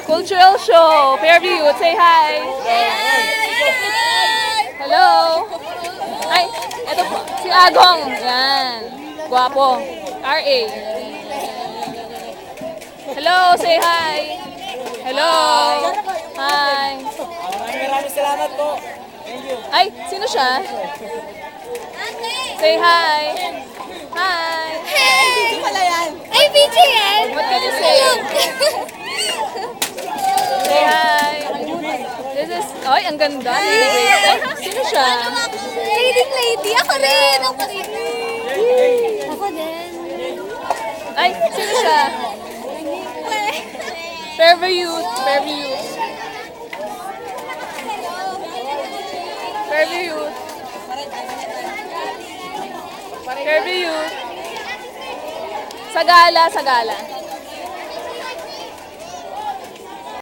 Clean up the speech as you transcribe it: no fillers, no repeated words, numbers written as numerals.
Cultural show. Fairview, say hi. Hello. Ay, eto po. Si Agong. Yan. Guwapo. RA. Hello, say hi. Hello. Hi. Maraming salamat po. Thank you. Ay, sino siya? Say hi. Hi. Hey! Pala yan. Ay, BJ yan! What did you say? Say hi. This is, ay, ang ganda. Ay, sino siya? Leading lady. Ako rin. Ako rin. Ako din. Ay, sino siya? Fairview Youth. Fairview Youth. Fairview Youth. Fairview Youth. Sagala, Sagala.